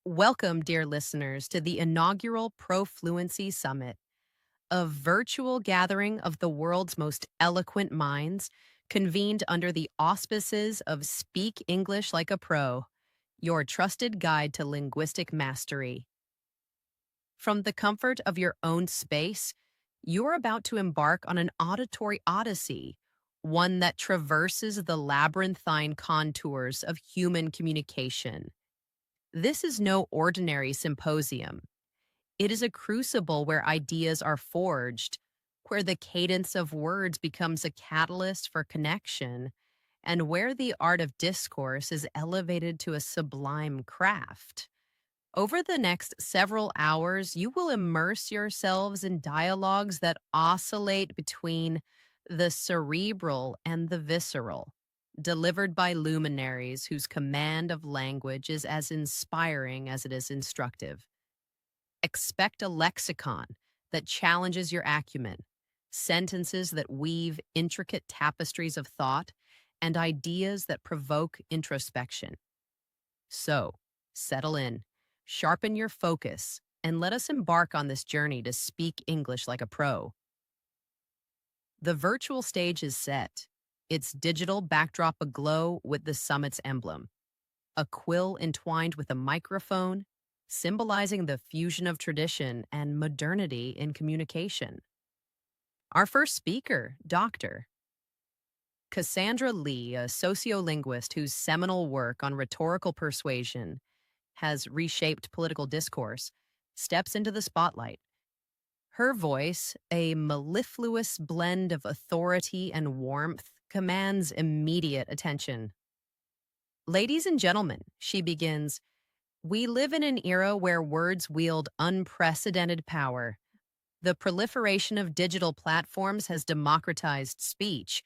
Welcome, dear listeners, to the inaugural ProFluency Summit, a virtual gathering of the world's most eloquent minds, convened under the auspices of Speak English Like a Pro, your trusted guide to linguistic mastery. From the comfort of your own space, you're about to embark on an auditory odyssey, one that traverses the labyrinthine contours of human communication. This is no ordinary symposium. It is a crucible where ideas are forged, where the cadence of words becomes a catalyst for connection, and where the art of discourse is elevated to a sublime craft. Over the next several hours, you will immerse yourselves in dialogues that oscillate between the cerebral and the visceral, delivered by luminaries whose command of language is as inspiring as it is instructive. Expect a lexicon that challenges your acumen, sentences that weave intricate tapestries of thought, and ideas that provoke introspection. So, settle in, sharpen your focus, and let us embark on this journey to speak English like a pro. The virtual stage is set, its digital backdrop aglow with the summit's emblem, a quill entwined with a microphone, symbolizing the fusion of tradition and modernity in communication. Our first speaker, Dr. Cassandra Leigh, a sociolinguist whose seminal work on rhetorical persuasion has reshaped political discourse, steps into the spotlight. Her voice, a mellifluous blend of authority and warmth, commands immediate attention. Ladies and gentlemen, she begins, we live in an era where words wield unprecedented power. The proliferation of digital platforms has democratized speech,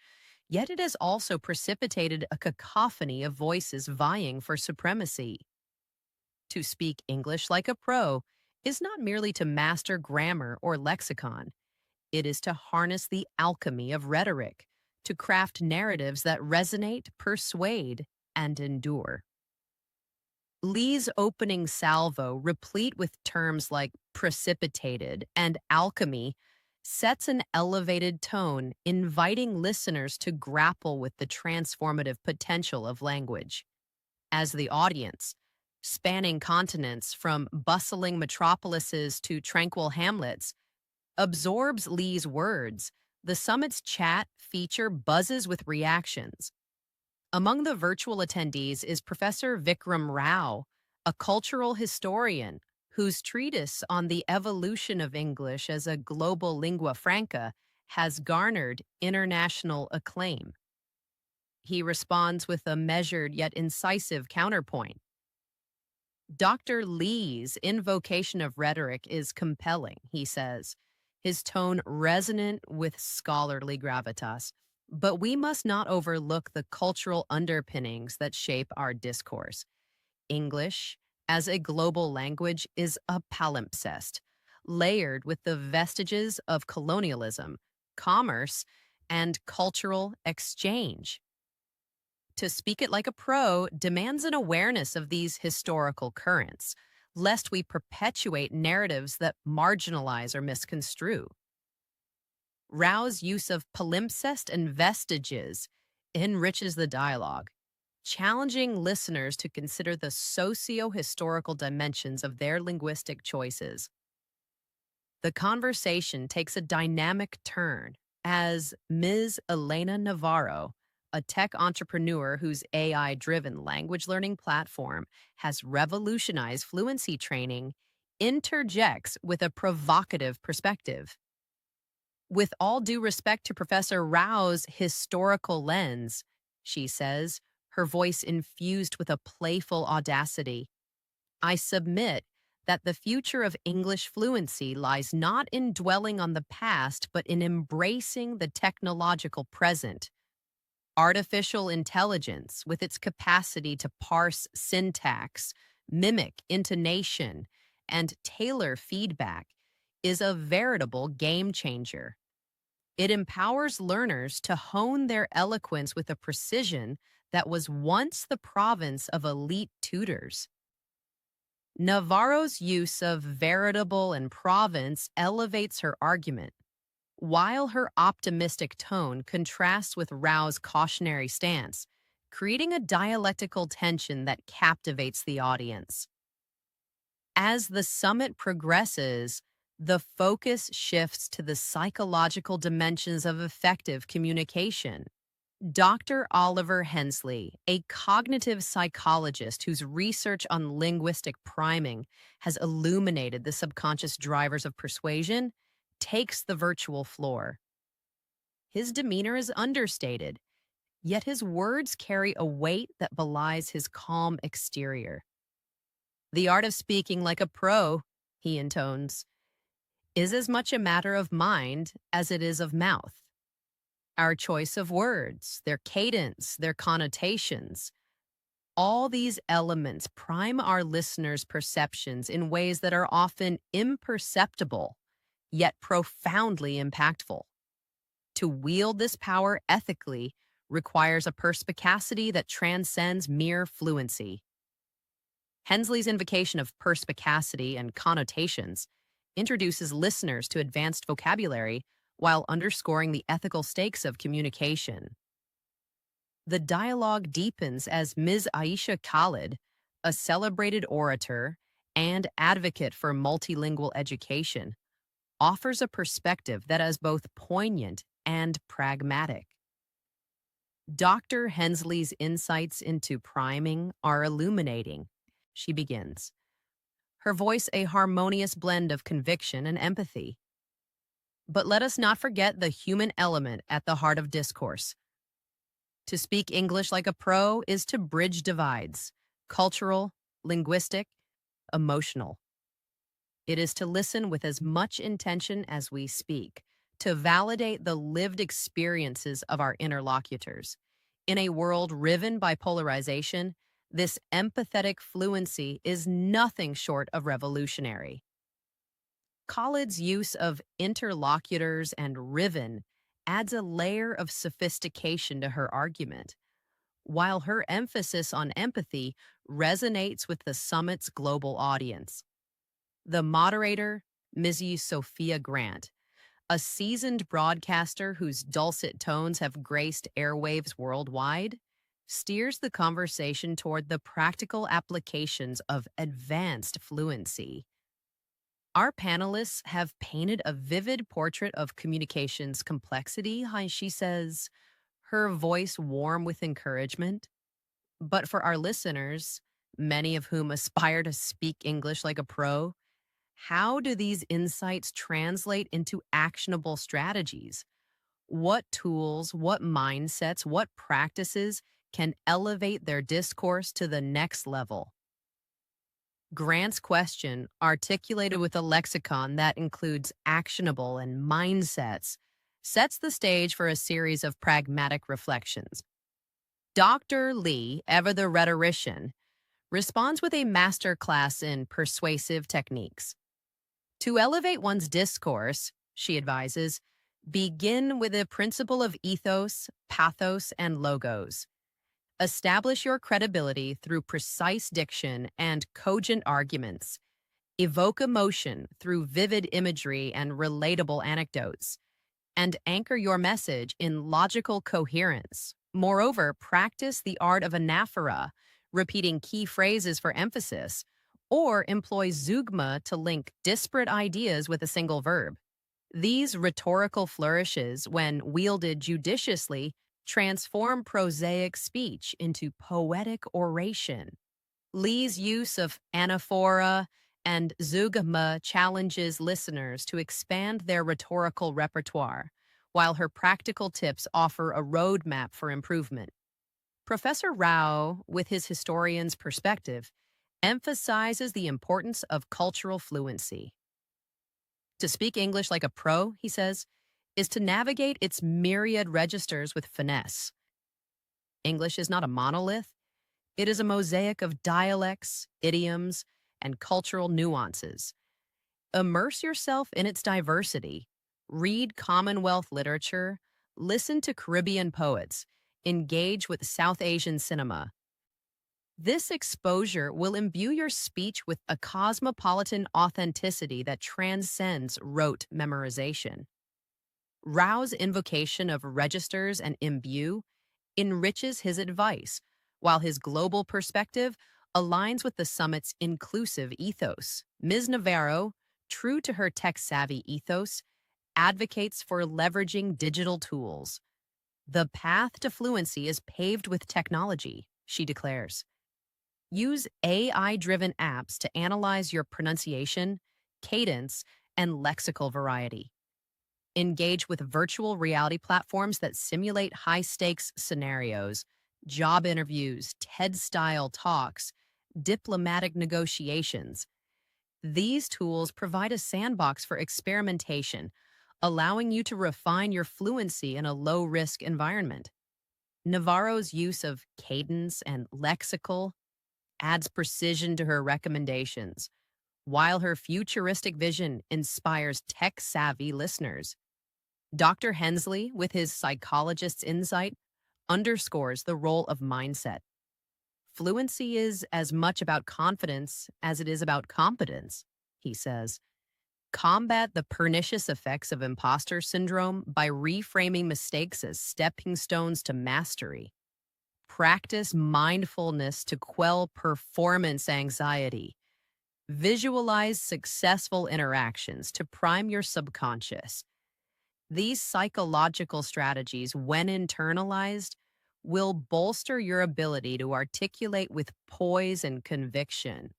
yet it has also precipitated a cacophony of voices vying for supremacy. To speak English like a pro is not merely to master grammar or lexicon. It is to harness the alchemy of rhetoric, to craft narratives that resonate, persuade, and endure. Lee's opening salvo, replete with terms like precipitated and alchemy, sets an elevated tone, inviting listeners to grapple with the transformative potential of language. As the audience, spanning continents from bustling metropolises to tranquil hamlets, absorbs Lee's words, the summit's chat feature buzzes with reactions. Among the virtual attendees is Professor Vikram Rao, a cultural historian whose treatise on the evolution of English as a global lingua franca has garnered international acclaim. He responds with a measured yet incisive counterpoint. Dr. Lee's invocation of rhetoric is compelling, he says, his tone resonant with scholarly gravitas. But we must not overlook the cultural underpinnings that shape our discourse. English, as a global language, is a palimpsest, layered with the vestiges of colonialism, commerce, and cultural exchange. To speak it like a pro demands an awareness of these historical currents, lest we perpetuate narratives that marginalize or misconstrue. Rao's use of palimpsest and vestiges enriches the dialogue, challenging listeners to consider the socio-historical dimensions of their linguistic choices. The conversation takes a dynamic turn as Ms. Elena Navarro, a tech entrepreneur whose AI-driven language learning platform has revolutionized fluency training, interjects with a provocative perspective. With all due respect to Professor Rao's historical lens, she says, her voice infused with a playful audacity, I submit that the future of English fluency lies not in dwelling on the past, but in embracing the technological present. Artificial intelligence, with its capacity to parse syntax, mimic intonation, and tailor feedback, is a veritable game changer. It empowers learners to hone their eloquence with a precision that was once the province of elite tutors. Navarro's use of veritable and province elevates her argument, while her optimistic tone contrasts with Rao's cautionary stance, creating a dialectical tension that captivates the audience. As the summit progresses, the focus shifts to the psychological dimensions of effective communication. Dr. Oliver Hensley, a cognitive psychologist whose research on linguistic priming has illuminated the subconscious drivers of persuasion, takes the virtual floor. His demeanor is understated, yet his words carry a weight that belies his calm exterior. The art of speaking like a pro, he intones, is as much a matter of mind as it is of mouth. Our choice of words, their cadence, their connotations, all these elements prime our listeners' perceptions in ways that are often imperceptible, yet profoundly impactful. To wield this power ethically requires a perspicacity that transcends mere fluency. Hensley's invocation of perspicacity and connotations introduces listeners to advanced vocabulary while underscoring the ethical stakes of communication. The dialogue deepens as Ms. Aisha Khalid, a celebrated orator and advocate for multilingual education, offers a perspective that is both poignant and pragmatic. Dr. Hensley's insights into priming are illuminating. She begins, her voice a harmonious blend of conviction and empathy. But let us not forget the human element at the heart of discourse. To speak English like a pro is to bridge divides, cultural, linguistic, emotional. It is to listen with as much intention as we speak, to validate the lived experiences of our interlocutors. In a world riven by polarization, this empathetic fluency is nothing short of revolutionary. Khalid's use of interlocutors and riven adds a layer of sophistication to her argument, while her emphasis on empathy resonates with the summit's global audience. The moderator, Mrs. Sophia Grant, a seasoned broadcaster whose dulcet tones have graced airwaves worldwide, steers the conversation toward the practical applications of advanced fluency. Our panelists have painted a vivid portrait of communications complexity, she says, her voice warm with encouragement. But for our listeners, many of whom aspire to speak English like a pro, how do these insights translate into actionable strategies? What tools, what mindsets, what practices can elevate their discourse to the next level? Grant's question, articulated with a lexicon that includes actionable and mindsets, sets the stage for a series of pragmatic reflections. Dr. Leigh, ever the rhetorician, responds with a masterclass in persuasive techniques. To elevate one's discourse, she advises, begin with the principle of ethos, pathos, and logos. Establish your credibility through precise diction and cogent arguments. Evoke emotion through vivid imagery and relatable anecdotes. And anchor your message in logical coherence. Moreover, practice the art of anaphora, repeating key phrases for emphasis, or employ zeugma to link disparate ideas with a single verb. These rhetorical flourishes, when wielded judiciously, transform prosaic speech into poetic oration. Leigh's use of anaphora and zeugma challenges listeners to expand their rhetorical repertoire, while her practical tips offer a roadmap for improvement. Professor Rao, with his historian's perspective, emphasizes the importance of cultural fluency. To speak English like a pro, he says, is to navigate its myriad registers with finesse. English is not a monolith. It is a mosaic of dialects, idioms, and cultural nuances. Immerse yourself in its diversity. Read Commonwealth literature, listen to Caribbean poets, engage with South Asian cinema. This exposure will imbue your speech with a cosmopolitan authenticity that transcends rote memorization. Rao's invocation of registers and imbue enriches his advice, while his global perspective aligns with the summit's inclusive ethos. Ms. Navarro, true to her tech savvy ethos, advocates for leveraging digital tools. The path to fluency is paved with technology, she declares. Use AI driven apps to analyze your pronunciation, cadence, and lexical variety. Engage with virtual reality platforms that simulate high stakes scenarios, job interviews, TED style talks, diplomatic negotiations. These tools provide a sandbox for experimentation, allowing you to refine your fluency in a low risk environment. Navarro's use of cadence and lexical adds precision to her recommendations, while her futuristic vision inspires tech savvy listeners. Dr. Hensley, with his psychologist's insight, underscores the role of mindset. Fluency is as much about confidence as it is about competence, he says. Combat the pernicious effects of imposter syndrome by reframing mistakes as stepping stones to mastery. Practice mindfulness to quell performance anxiety. Visualize successful interactions to prime your subconscious. These psychological strategies, when internalized, will bolster your ability to articulate with poise and conviction.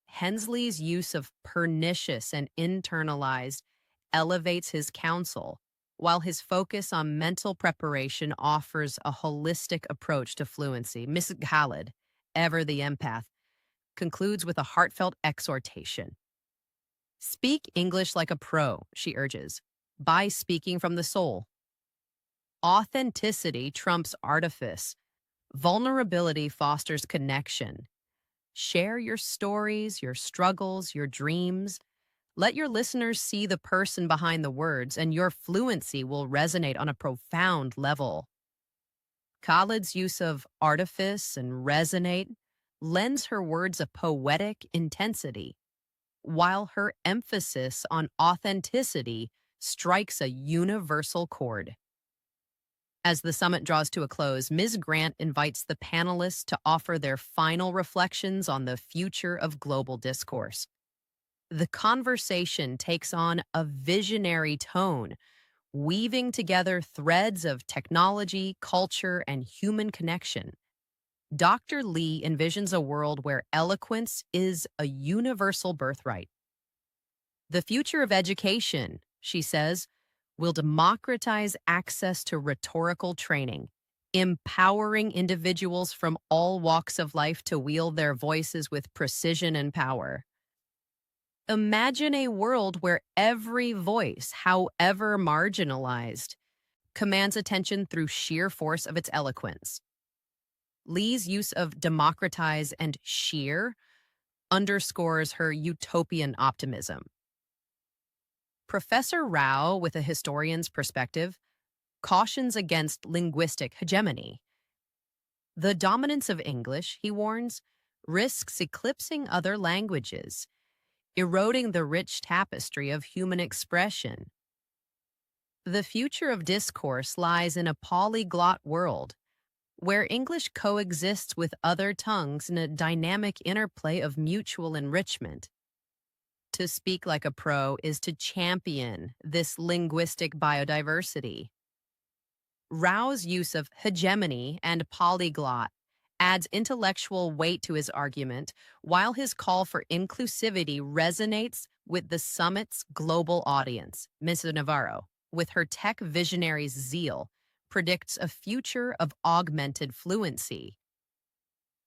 Hensley's use of pernicious and internalized elevates his counsel, while his focus on mental preparation offers a holistic approach to fluency. Miss Khalid, ever the empath, concludes with a heartfelt exhortation. Speak English like a pro, she urges, by speaking from the soul. Authenticity trumps artifice. Vulnerability fosters connection. Share your stories, your struggles, your dreams. Let your listeners see the person behind the words, and your fluency will resonate on a profound level. Khalid's use of artifice and resonate lends her words a poetic intensity, while her emphasis on authenticity strikes a universal chord. As the summit draws to a close, Ms. Grant invites the panelists to offer their final reflections on the future of global discourse. The conversation takes on a visionary tone, weaving together threads of technology, culture, and human connection. Dr. Leigh envisions a world where eloquence is a universal birthright. The future of education, she says, will democratize access to rhetorical training, empowering individuals from all walks of life to wield their voices with precision and power. Imagine a world where every voice, however marginalized, commands attention through sheer force of its eloquence. Leigh's use of democratize and sheer underscores her utopian optimism. Professor Rao, with a historian's perspective, cautions against linguistic hegemony. The dominance of English, he warns, risks eclipsing other languages, eroding the rich tapestry of human expression. The future of discourse lies in a polyglot world, where English coexists with other tongues in a dynamic interplay of mutual enrichment. To speak like a pro is to champion this linguistic biodiversity. Rao's use of hegemony and polyglot adds intellectual weight to his argument, while his call for inclusivity resonates with the summit's global audience. Ms. Navarro, with her tech visionary's zeal, predicts a future of augmented fluency.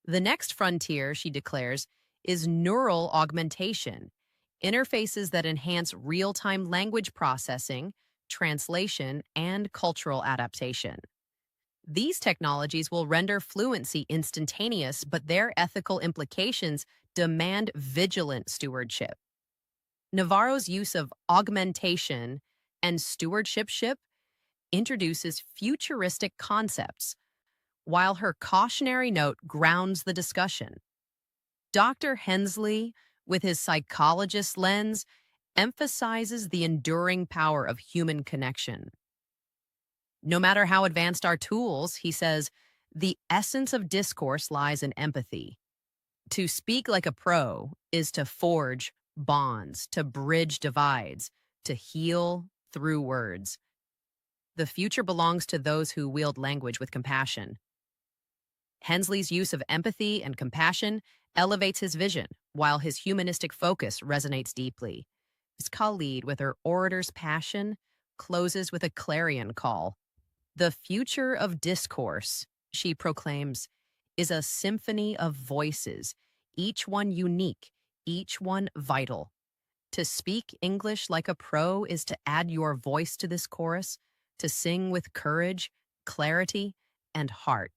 The next frontier, she declares, is neural augmentation, interfaces that enhance real-time language processing, translation, and cultural adaptation. These technologies will render fluency instantaneous, but their ethical implications demand vigilant stewardship. Navarro's use of augmentation and stewardship introduces futuristic concepts. while her cautionary note grounds the discussion. Dr. Hensley, with his psychologist lens, emphasizes the enduring power of human connection. No matter how advanced our tools, he says, the essence of discourse lies in empathy. To speak like a pro is to forge bonds, to bridge divides, to heal through words. The future belongs to those who wield language with compassion. Hensley's use of empathy and compassion elevates his vision, while his humanistic focus resonates deeply. Miss Khalid, with her orator's passion, closes with a clarion call. The future of discourse, she proclaims, is a symphony of voices, each one unique, each one vital. To speak English like a pro is to add your voice to this chorus, to sing with courage, clarity, and heart.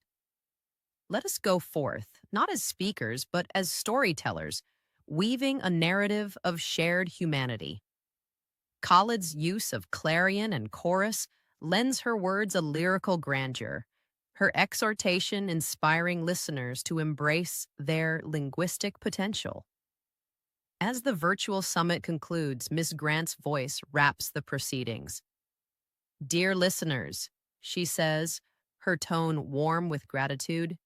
Let us go forth, not as speakers, but as storytellers, weaving a narrative of shared humanity. Khalid's use of clarion and chorus lends her words a lyrical grandeur, her exhortation inspiring listeners to embrace their linguistic potential. As the virtual summit concludes, Miss Grant's voice wraps the proceedings. Dear listeners, she says, her tone warm with gratitude,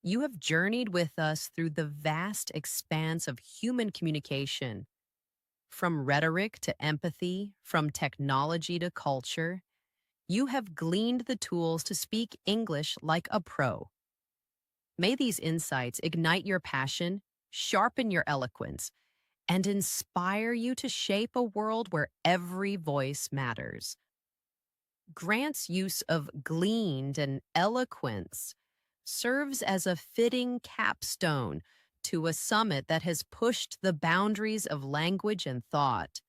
you have journeyed with us through the vast expanse of human communication, from rhetoric to empathy, from technology to culture. You have gleaned the tools to speak English like a pro. May these insights ignite your passion, sharpen your eloquence, and inspire you to shape a world where every voice matters. Grant's use of gleaned and eloquence serves as a fitting capstone to a summit that has pushed the boundaries of language and thought.